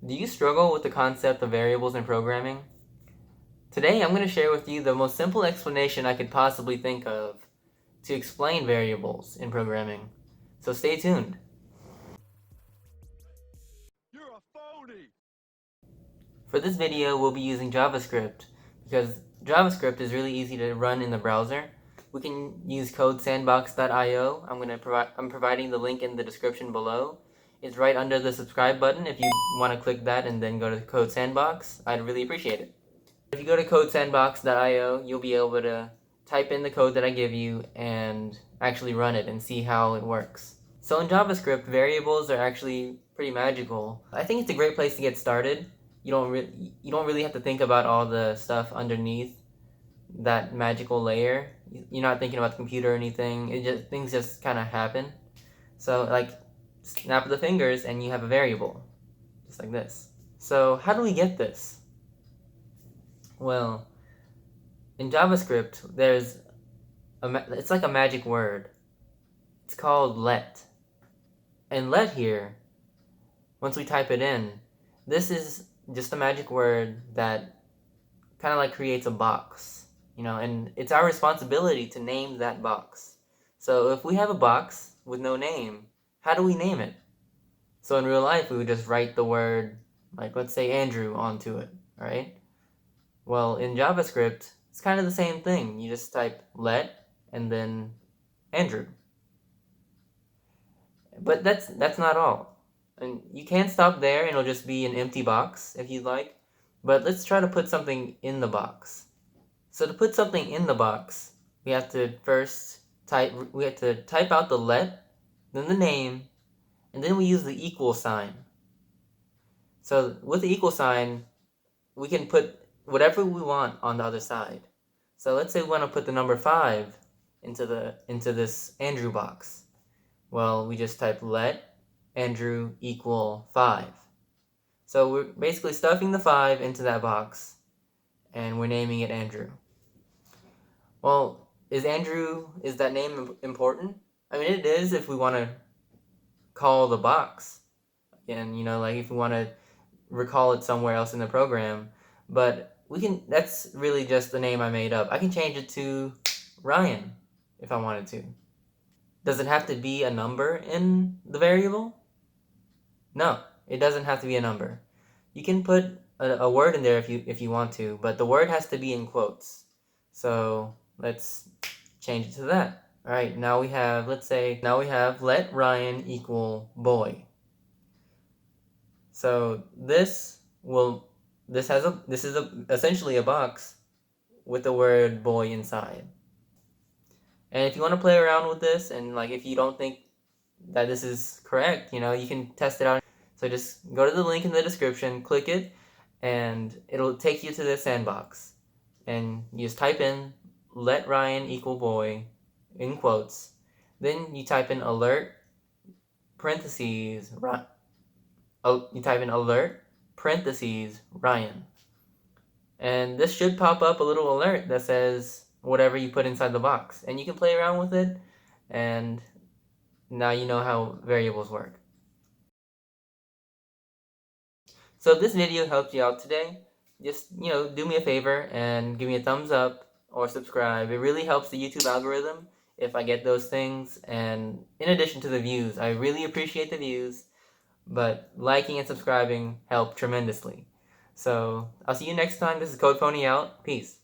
Do you struggle with the concept of variables in programming? Today I'm going to share with you the most simple explanation I could possibly think of to explain variables in programming. So stay tuned. You're a phony! For this video we'll be using JavaScript because JavaScript is really easy to run in the browser. We can use codesandbox.io. I'm providing the link in the description below. It's right under the subscribe button. If you want to click that and then go to Code Sandbox, I'd really appreciate it. If you go to codesandbox.io, you'll be able to type in the code that I give you and actually run it and see how it works. So in JavaScript, variables are actually pretty magical. I think it's a great place to get started. You don't really have to think about all the stuff underneath that magical layer. You're not thinking about the computer or anything. Things just kind of happen. So like snap of the fingers and you have a variable, just like this. So how do we get this? Well, in JavaScript, it's like a magic word. It's called let. And let here, once we type it in, this is just a magic word that kind of like creates a box, and it's our responsibility to name that box. So if we have a box with no name, how do we name it? So in real life, we would just write the word, like let's say Andrew, onto it, right? Well, in JavaScript, it's kind of the same thing. You just type let and then Andrew. But that's not all. And you can't stop there and it'll just be an empty box if you'd like. But let's try to put something in the box. So to put something in the box, we have to type out the let, then the name, and then we use the equal sign. So with the equal sign, we can put whatever we want on the other side. So let's say we want to put the number 5 into this Andrew box. Well, we just type let Andrew equal 5. So we're basically stuffing the 5 into that box and we're naming it Andrew. Well, is that name important? I mean, it is if we want to call the box. Again, like if we want to recall it somewhere else in the program, but that's really just the name I made up. I can change it to Ryan if I wanted to. Does it have to be a number in the variable? No, it doesn't have to be a number. You can put a word in there if you want to, but the word has to be in quotes. So let's change it to that. All right, now we have let Ryan equal boy. So this is essentially a box with the word boy inside. And if you want to play around with this, and like if you don't think that this is correct, you can test it out. So just go to the link in the description, click it, and it'll take you to the sandbox. And you just type in let Ryan equal boy in quotes. Then you type in alert parentheses Ryan. And this should pop up a little alert that says whatever you put inside the box. And you can play around with it, and now you know how variables work. So if this video helped you out today, just, do me a favor and give me a thumbs up or subscribe. It really helps the YouTube algorithm if I get those things. And in addition to the views, I really appreciate the views, but liking and subscribing help tremendously. So I'll see you next time. This is Code Pony out. Peace.